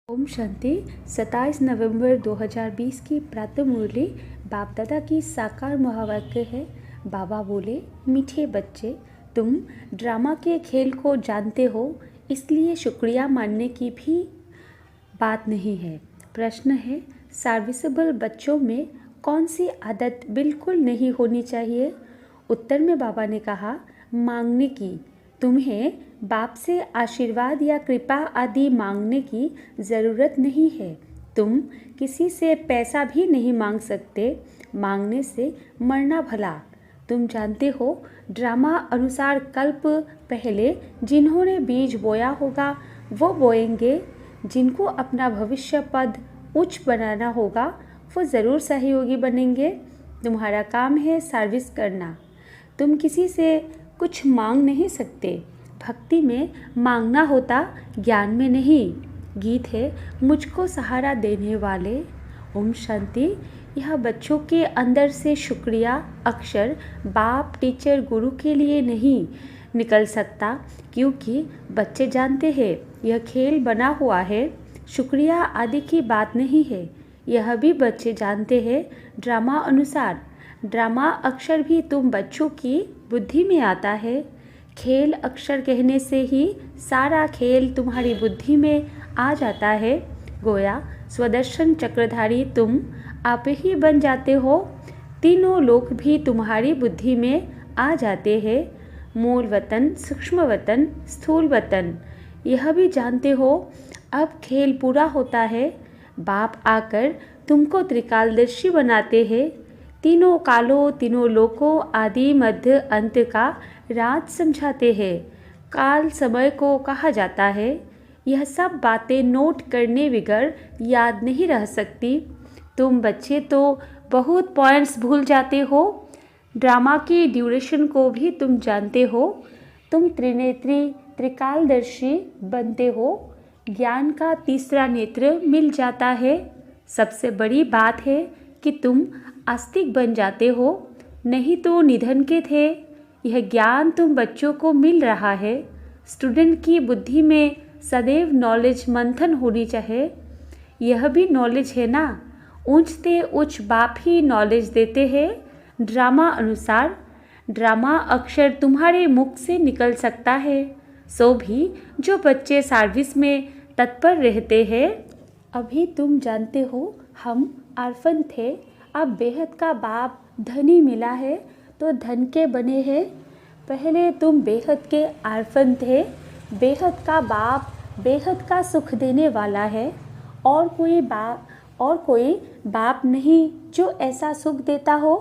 ओम शांति। 27 नवंबर 2020 की प्रातः मुरली बाप दादा की साकार महावाक्य है। बाबा बोले, मीठे बच्चे, तुम ड्रामा के खेल को जानते हो, इसलिए शुक्रिया मानने की भी बात नहीं है। प्रश्न है, सर्विसेबल बच्चों में कौन सी आदत बिल्कुल नहीं होनी चाहिए? उत्तर में बाबा ने कहा, मांगने की। तुम्हें बाप से आशीर्वाद या कृपा आदि मांगने की ज़रूरत नहीं है। तुम किसी से पैसा भी नहीं मांग सकते। मांगने से मरना भला। तुम जानते हो, ड्रामा अनुसार कल्प पहले जिन्होंने बीज बोया होगा वो बोएंगे। जिनको अपना भविष्य पद उच्च बनाना होगा वो ज़रूर सहयोगी बनेंगे। तुम्हारा काम है सर्विस करना। तुम किसी से कुछ मांग नहीं सकते। भक्ति में मांगना होता, ज्ञान में नहीं। गीत है, मुझको सहारा देने वाले। ओम शांति। यह बच्चों के अंदर से शुक्रिया अक्षर बाप टीचर गुरु के लिए नहीं निकल सकता, क्योंकि बच्चे जानते हैं यह खेल बना हुआ है। शुक्रिया आदि की बात नहीं है। यह भी बच्चे जानते हैं ड्रामा अनुसार। ड्रामा अक्षर भी तुम बच्चों की बुद्धि में आता है। खेल अक्षर कहने से ही सारा खेल तुम्हारी बुद्धि में आ जाता है। गोया स्वदर्शन चक्रधारी तुम आप ही बन जाते हो। तीनों लोक भी तुम्हारी बुद्धि में आ जाते हैं। मूल वतन, सूक्ष्म वतन, स्थूल वतन। यह भी जानते हो अब खेल पूरा होता है। बाप आकर तुमको त्रिकालदर्शी बनाते हैं। तीनों कालों, तीनों लोकों आदि मध्य अंत का राज समझाते हैं। काल समय को कहा जाता है। यह सब बातें नोट करने बगैर याद नहीं रह सकती। तुम बच्चे तो बहुत पॉइंट्स भूल जाते हो। ड्रामा की ड्यूरेशन को भी तुम जानते हो। तुम त्रिनेत्री त्रिकालदर्शी बनते हो। ज्ञान का तीसरा नेत्र मिल जाता है। सबसे बड़ी बात है कि तुम आस्तिक बन जाते हो, नहीं तो निधन के थे। यह ज्ञान तुम बच्चों को मिल रहा है। स्टूडेंट की बुद्धि में सदैव नॉलेज मंथन होनी चाहिए। यह भी नॉलेज है ना। ऊंचते उच्च बाप ही नॉलेज देते हैं ड्रामा अनुसार। ड्रामा अक्षर तुम्हारे मुख से निकल सकता है। सो भी जो बच्चे सर्विस में तत्पर रहते हैं। अभी तुम जानते हो हम आर्फन थे, अब बेहद का बाप धनी मिला है तो धन के बने हैं। पहले तुम बेहद के आर्फन थे। बेहद का बाप बेहद का सुख देने वाला है। और कोई बाप नहीं जो ऐसा सुख देता हो।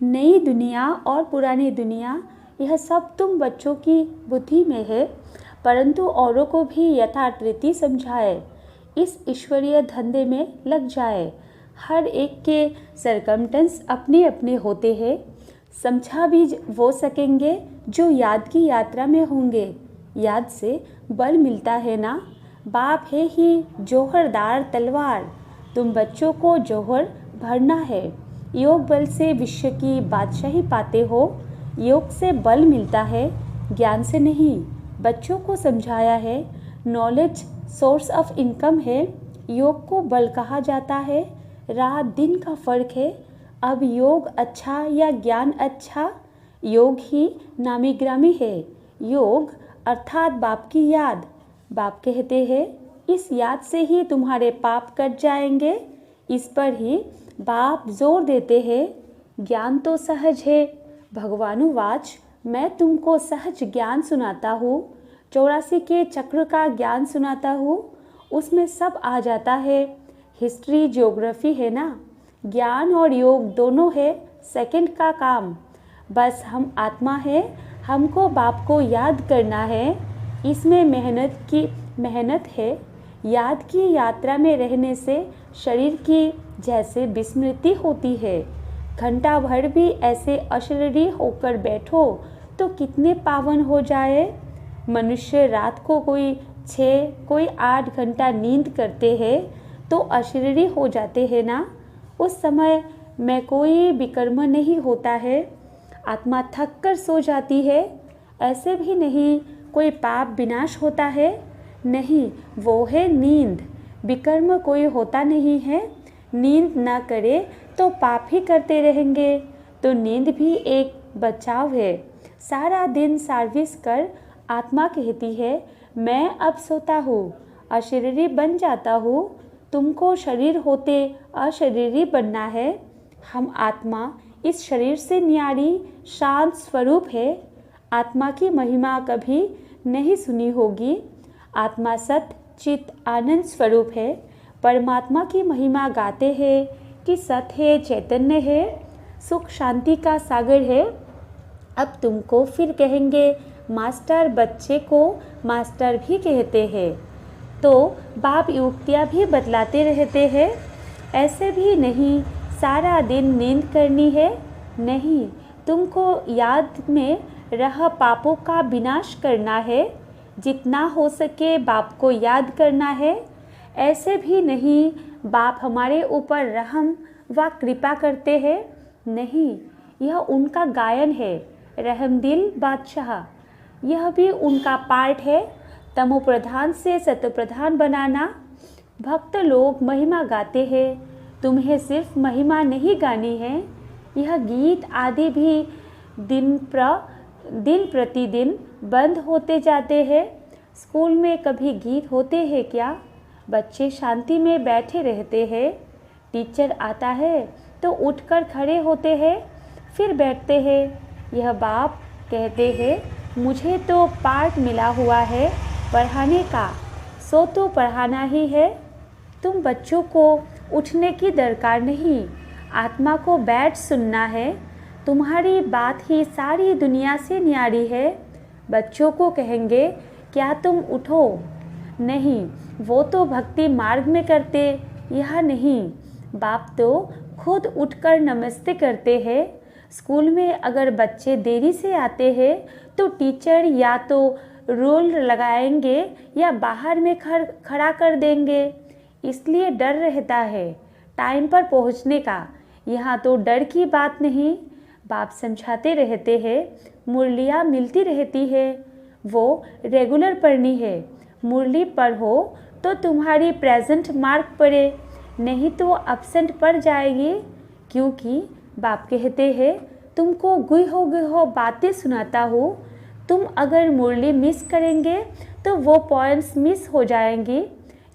नई दुनिया और पुरानी दुनिया, यह सब तुम बच्चों की बुद्धि में है, परंतु औरों को भी यथार्थ रीति समझाए। इस ईश्वरीय धंधे में लग जाए। हर एक के सरकमटेंस अपने अपने होते हैं। समझा भी वो सकेंगे जो याद की यात्रा में होंगे। याद से बल मिलता है ना। बाप है ही जौहरदार तलवार। तुम बच्चों को जौहर भरना है। योग बल से विश्व की बादशाही पाते हो। योग से बल मिलता है, ज्ञान से नहीं। बच्चों को समझाया है नॉलेज सोर्स ऑफ इनकम है। योग को बल कहा जाता है। रात दिन का फर्क है। अब योग अच्छा या ज्ञान अच्छा? योग ही नामी ग्रामी है। योग अर्थात बाप की याद। बाप कहते हैं इस याद से ही तुम्हारे पाप कट जाएंगे। इस पर ही बाप जोर देते हैं। ज्ञान तो सहज है। भगवानुवाच, मैं तुमको सहज ज्ञान सुनाता हूँ। 84 के चक्र का ज्ञान सुनाता हूँ। उसमें सब आ जाता है। हिस्ट्री ज्योग्राफी है ना। ज्ञान और योग दोनों है सेकंड का काम। बस हम आत्मा है, हमको बाप को याद करना है। इसमें मेहनत है। याद की यात्रा में रहने से शरीर की जैसे विस्मृति होती है। घंटा भर भी ऐसे अशरीरी होकर बैठो तो कितने पावन हो जाए। मनुष्य रात को कोई 6 कोई 8 घंटा नींद करते हैं तो अशरीरी हो जाते हैं ना। उस समय में कोई विकर्म नहीं होता है। आत्मा थक कर सो जाती है। ऐसे भी नहीं कोई पाप विनाश होता है। नहीं, वो है नींद। विकर्म कोई होता नहीं है। नींद न करे तो पाप ही करते रहेंगे। तो नींद भी एक बचाव है। सारा दिन सर्विस कर आत्मा कहती है मैं अब सोता हूँ, अशरीरी बन जाता हूँ। तुमको शरीर होते अशरीरी बनना है। हम आत्मा इस शरीर से न्यारी शांत स्वरूप है। आत्मा की महिमा कभी नहीं सुनी होगी। आत्मा सत चित आनंद स्वरूप है। परमात्मा की महिमा गाते हैं कि सत है, चैतन्य है, सुख शांति का सागर है। अब तुमको फिर कहेंगे मास्टर, बच्चे को मास्टर भी कहते हैं। तो बाप युक्तियाँ भी बतलाते रहते हैं। ऐसे भी नहीं सारा दिन नींद करनी है, नहीं, तुमको याद में रह पापों का विनाश करना है। जितना हो सके बाप को याद करना है। ऐसे भी नहीं बाप हमारे ऊपर रहम व कृपा करते हैं, नहीं, यह उनका गायन है। रहमदिल बादशाह, यह भी उनका पार्ट है। तमो प्रधान से सत्य प्रधान बनाना। भक्त लोग महिमा गाते हैं, तुम्हें सिर्फ महिमा नहीं गानी है। यह गीत आदि भी दिन प्रतिदिन बंद होते जाते हैं। स्कूल में कभी गीत होते हैं क्या? बच्चे शांति में बैठे रहते हैं। टीचर आता है तो उठकर खड़े होते हैं, फिर बैठते हैं। यह बाप कहते हैं मुझे तो पाठ मिला हुआ है पढ़ाने का, सो तो पढ़ाना ही है। तुम बच्चों को उठने की दरकार नहीं, आत्मा को बैठ सुनना है। तुम्हारी बात ही सारी दुनिया से न्यारी है। बच्चों को कहेंगे क्या तुम उठो? नहीं, वो तो भक्ति मार्ग में करते, यह नहीं। बाप तो खुद उठकर नमस्ते करते हैं। स्कूल में अगर बच्चे देरी से आते हैं तो टीचर या तो रोल लगाएंगे या बाहर में खड़ा कर देंगे। इसलिए डर रहता है टाइम पर पहुंचने का। यहाँ तो डर की बात नहीं। बाप समझाते रहते हैं मुरलियाँ मिलती रहती है, वो रेगुलर पढ़नी है। मुरली पढ़ो तो तुम्हारी प्रेजेंट मार्क पड़े, नहीं तो अब्सेंट पड़ जाएगी। क्योंकि बाप कहते हैं तुमको गुहो बातें सुनाता हूँ। तुम अगर मुरली मिस करेंगे तो वो पॉइंट्स मिस हो जाएंगी।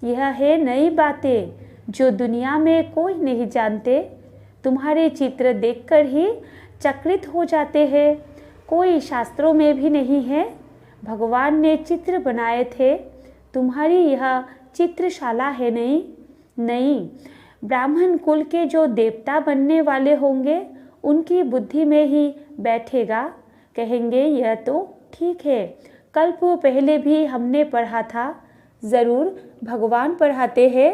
यह है नई बातें जो दुनिया में कोई नहीं जानते। तुम्हारे चित्र देखकर ही चकित हो जाते हैं। कोई शास्त्रों में भी नहीं है। भगवान ने चित्र बनाए थे, तुम्हारी यह चित्रशाला है नहीं। ब्राह्मण कुल के जो देवता बनने वाले होंगे उनकी बुद्धि में ही बैठेगा। कहेंगे यह तो ठीक है, कल्प पहले भी हमने पढ़ा था। ज़रूर भगवान पढ़ाते हैं।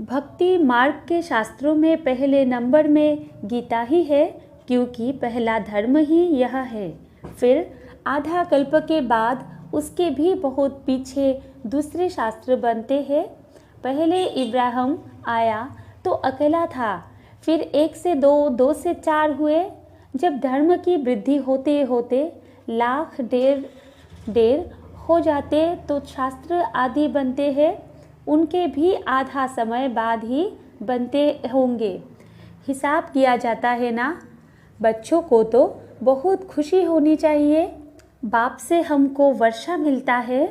भक्ति मार्ग के शास्त्रों में पहले नंबर में गीता ही है, क्योंकि पहला धर्म ही यह है। फिर आधा कल्प के बाद उसके भी बहुत पीछे दूसरे शास्त्र बनते हैं। पहले इब्राहिम आया तो अकेला था, फिर 1 से 2, 2 से 4 हुए। जब धर्म की वृद्धि होते होते लाख डेढ़ हो जाते तो शास्त्र आदि बनते हैं। उनके भी आधा समय बाद ही बनते होंगे। हिसाब किया जाता है ना। बच्चों को तो बहुत खुशी होनी चाहिए। बाप से हमको वर्षा मिलता है।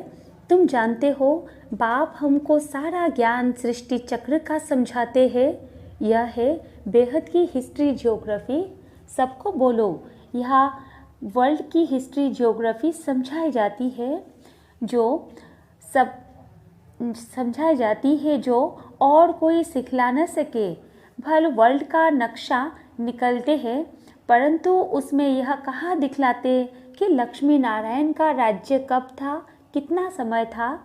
तुम जानते हो बाप हमको सारा ज्ञान सृष्टि चक्र का समझाते हैं। यह है बेहद की हिस्ट्री ज्योग्राफी। सबको बोलो यहाँ वर्ल्ड की हिस्ट्री ज्योग्राफी समझाई जाती है, जो और कोई सिखला न सके। भल वर्ल्ड का नक्शा निकलते हैं, परंतु उसमें यह कहाँ दिखलाते कि लक्ष्मी नारायण का राज्य कब था, कितना समय था।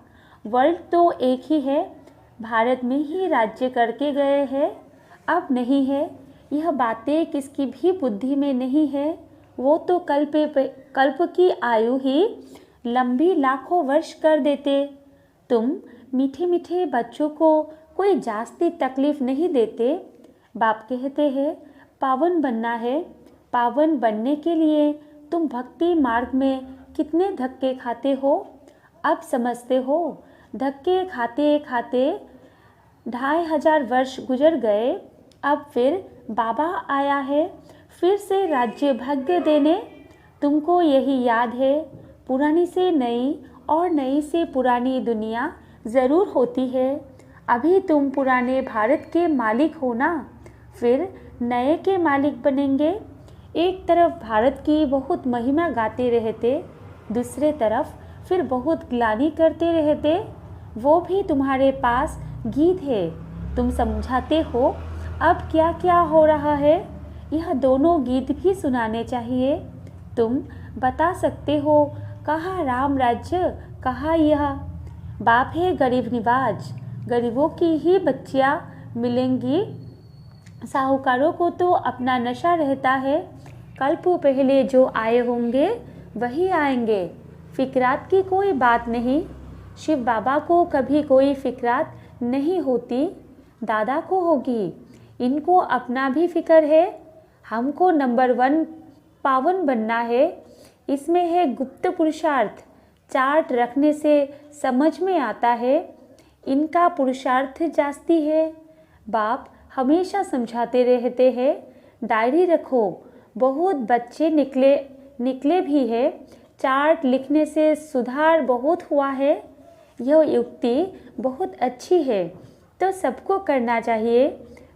वर्ल्ड तो एक ही है, भारत में ही राज्य करके गए हैं, अब नहीं है। यह बातें किसकी भी बुद्धि में नहीं है। वो तो कल्प की आयु ही लंबी लाखों वर्ष कर देते। तुम मीठे मीठे बच्चों को कोई जास्ती तकलीफ नहीं देते। बाप कहते हैं पावन बनना है। पावन बनने के लिए तुम भक्ति मार्ग में कितने धक्के खाते हो, अब समझते हो। धक्के खाते खाते 2500 वर्ष गुजर गए। अब फिर बाबा आया है फिर से राज्य भाग्य देने। तुमको यही याद है, पुरानी से नई और नई से पुरानी दुनिया ज़रूर होती है। अभी तुम पुराने भारत के मालिक हो ना, फिर नए के मालिक बनेंगे। एक तरफ भारत की बहुत महिमा गाते रहते, दूसरे तरफ फिर बहुत ग्लानि करते रहते। वो भी तुम्हारे पास गीत है, तुम समझाते हो अब क्या क्या हो रहा है। यह दोनों गीत भी सुनाने चाहिए। तुम बता सकते हो कहाँ राम राज्य, कहाँ यह। बाप है गरीब निवाज, गरीबों की ही बच्चियाँ मिलेंगी। साहूकारों को तो अपना नशा रहता है, कल्प पहले जो आए होंगे वही आएंगे। फिक्रात की कोई बात नहीं, शिव बाबा को कभी कोई फिक्रात नहीं होती, दादा को होगी। इनको अपना भी फिक्र है। हमको नंबर 1 पावन बनना है। इसमें है गुप्त पुरुषार्थ, चार्ट रखने से समझ में आता है। इनका पुरुषार्थ जास्ती है। बाप हमेशा समझाते रहते हैं, डायरी रखो। बहुत बच्चे निकले भी है। चार्ट लिखने से सुधार बहुत हुआ है। यह युक्ति बहुत अच्छी है, तो सबको करना चाहिए।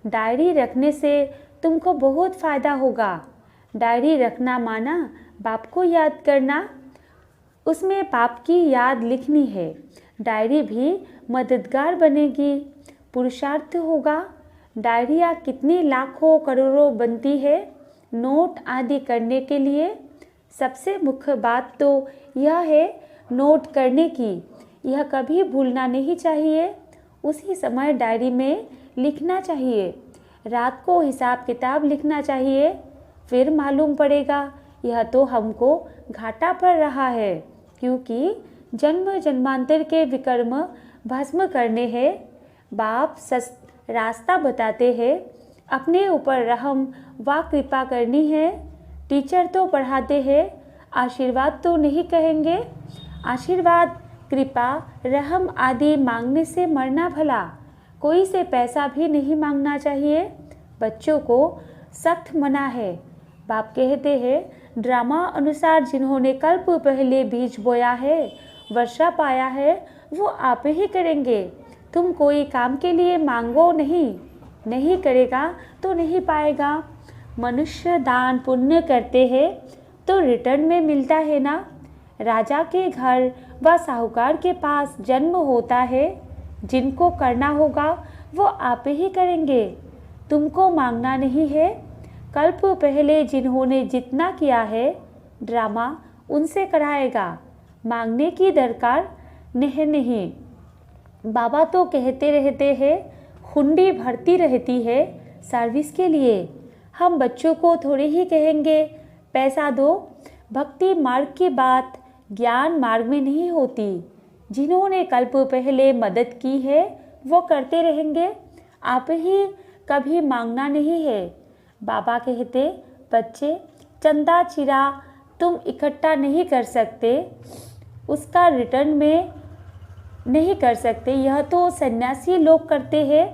डायरी रखने से तुमको बहुत फ़ायदा होगा। डायरी रखना माना बाप को याद करना, उसमें बाप की याद लिखनी है। डायरी भी मददगार बनेगी, पुरुषार्थ होगा। डायरियाँ कितनी लाखों करोड़ों बनती है नोट आदि करने के लिए। सबसे मुख्य बात तो यह है नोट करने की। यह कभी भूलना नहीं चाहिए। उसी समय डायरी में लिखना चाहिए। रात को हिसाब किताब लिखना चाहिए। फिर मालूम पड़ेगा यह तो हमको घाटा पड़ रहा है, क्योंकि जन्म जन्मांतर के विकर्म भस्म करने हैं। बाप रास्ता बताते हैं, अपने ऊपर रहम व कृपा करनी है। टीचर तो पढ़ाते हैं, आशीर्वाद तो नहीं कहेंगे। आशीर्वाद कृपा रहम आदि मांगने से मरना भला। कोई से पैसा भी नहीं मांगना चाहिए। बच्चों को सख्त मना है। बाप कहते हैं, ड्रामा अनुसार जिन्होंने कल्प पहले बीज बोया है, वर्षा पाया है, वो आप ही करेंगे। तुम कोई काम के लिए मांगो नहीं करेगा तो नहीं पाएगा। मनुष्य दान पुण्य करते हैं तो रिटर्न में मिलता है ना। राजा के घर व साहूकार के पास जन्म होता है। जिनको करना होगा वो आप ही करेंगे, तुमको मांगना नहीं है। कल्प पहले जिन्होंने जितना किया है, ड्रामा उनसे कराएगा। मांगने की दरकार नहीं। बाबा तो कहते रहते हैं, हुंडी भरती रहती है सर्विस के लिए। हम बच्चों को थोड़े ही कहेंगे पैसा दो। भक्ति मार्ग की बात ज्ञान मार्ग में नहीं होती। जिन्होंने कल्प पहले मदद की है वो करते रहेंगे। आप ही कभी मांगना नहीं है। बाबा कहते, बच्चे चंदा चिरा तुम इकट्ठा नहीं कर सकते, उसका रिटर्न में नहीं कर सकते। यह तो सन्यासी लोग करते हैं।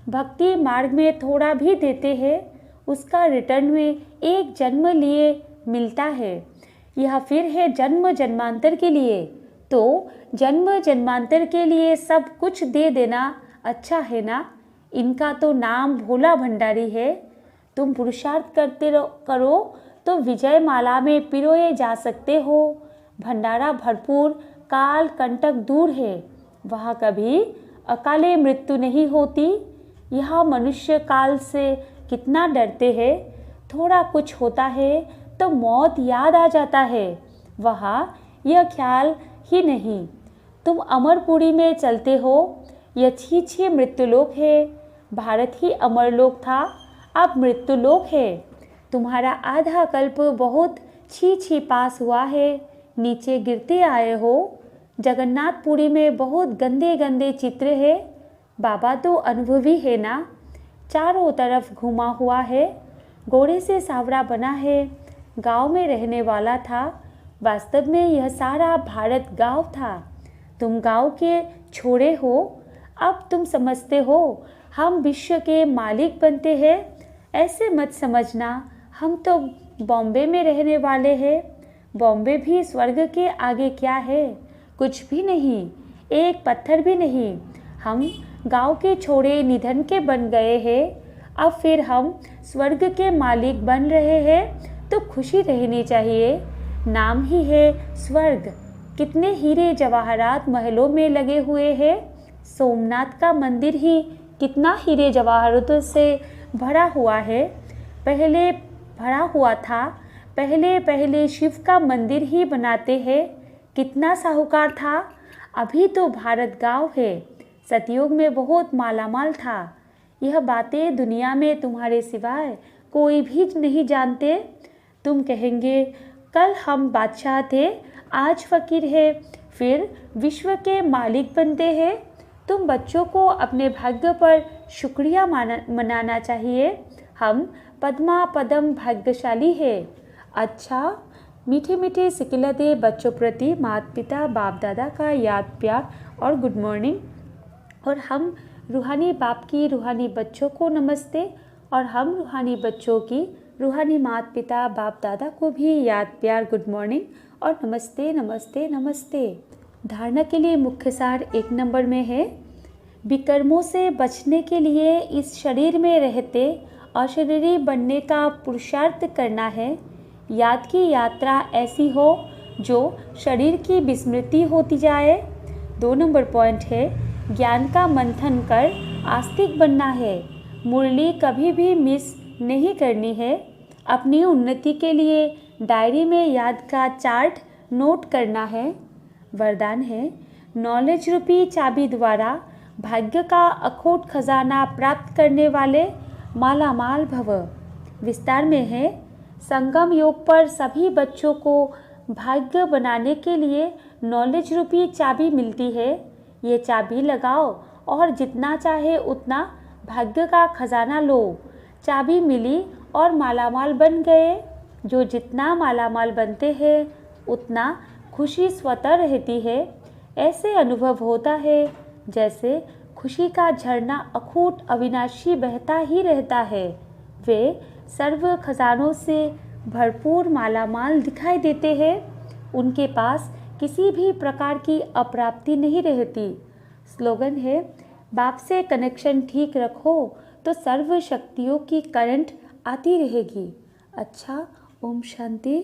भक्ति मार्ग में थोड़ा भी देते हैं, उसका रिटर्न में एक जन्म लिए मिलता है। यह फिर है जन्म जन्मांतर के लिए। तो जन्म जन्मांतर के लिए सब कुछ दे देना अच्छा है ना। इनका तो नाम भोला भंडारी है। तुम पुरुषार्थ करो तो विजय माला में पिरोए जा सकते हो। भंडारा भरपूर, काल कंटक दूर है। वहाँ कभी अकाले मृत्यु नहीं होती। यह मनुष्य काल से कितना डरते हैं। थोड़ा कुछ होता है तो मौत याद आ जाता है। वहाँ यह ख्याल ही नहीं। तुम अमरपुरी में चलते हो, यह छी मृत्युलोक है। भारत ही अमरलोक था, अब मृत्युलोक है। तुम्हारा आधा कल्प बहुत छी पास हुआ है, नीचे गिरते आए हो। जगन्नाथपुरी में बहुत गंदे गंदे चित्र है। बाबा तो अनुभवी है ना, चारों तरफ घुमा हुआ है। घोड़े से सावरा बना है। गांव में रहने वाला था। वास्तव में यह सारा भारत गांव था। तुम गांव के छोरे हो। अब तुम समझते हो हम विश्व के मालिक बनते हैं। ऐसे मत समझना, हम तो बॉम्बे में रहने वाले हैं। बॉम्बे भी स्वर्ग के आगे क्या है? कुछ भी नहीं, एक पत्थर भी नहीं। हम गांव के छोड़े निधन के बन गए हैं। अब फिर हम स्वर्ग के मालिक बन रहे हैं तो खुशी रहनी चाहिए। नाम ही है स्वर्ग। कितने हीरे जवाहरात महलों में लगे हुए हैं। सोमनाथ का मंदिर ही कितना हीरे जवाहरातों से भरा हुआ है। पहले भरा हुआ था। पहले पहले शिव का मंदिर ही बनाते हैं। कितना साहूकार था। अभी तो भारत गांव है। सतयुग में बहुत मालामाल था। यह बातें दुनिया में तुम्हारे सिवाय कोई भी नहीं जानते। तुम कहेंगे कल हम बादशाह थे, आज फकीर है, फिर विश्व के मालिक बनते हैं। तुम बच्चों को अपने भाग्य पर शुक्रिया मनाना चाहिए। हम पद्मा पदम भाग्यशाली है। अच्छा, मीठे मीठे सिकिलते बच्चों प्रति माता पिता बाप दादा का याद प्यार और गुड मॉर्निंग। और हम रूहानी बाप की रूहानी बच्चों को नमस्ते, और हम रूहानी बच्चों की रूहानी माता पिता बाप दादा को भी याद प्यार गुड मॉर्निंग और नमस्ते नमस्ते नमस्ते। धारणा के लिए मुख्य सार 1 नंबर में है, विकर्मों से बचने के लिए इस शरीर में रहते अशरीरी बनने का पुरुषार्थ करना है। याद की यात्रा ऐसी हो जो शरीर की विस्मृति होती जाए। 2 नंबर पॉइंट है, ज्ञान का मंथन कर आस्तिक बनना है। मुरली कभी भी मिस नहीं करनी है। अपनी उन्नति के लिए डायरी में याद का चार्ट नोट करना है। वरदान है, नॉलेज रूपी चाबी द्वारा भाग्य का अखोट खजाना प्राप्त करने वाले मालामाल भव। विस्तार में है, संगम योग पर सभी बच्चों को भाग्य बनाने के लिए नॉलेज रूपी चाबी मिलती है। ये चाबी लगाओ और जितना चाहे उतना भाग्य का खजाना लो। चाबी मिली और मालामाल बन गए। जो जितना मालामाल बनते हैं उतना खुशी स्वतः रहती है। ऐसे अनुभव होता है जैसे खुशी का झरना अखूट अविनाशी बहता ही रहता है। वे सर्व खजानों से भरपूर मालामाल दिखाई देते हैं। उनके पास किसी भी प्रकार की अप्राप्ति नहीं रहती। स्लोगन है, बाप से कनेक्शन ठीक रखो तो सर्व शक्तियों की करंट आती रहेगी। अच्छा, ओम शांति।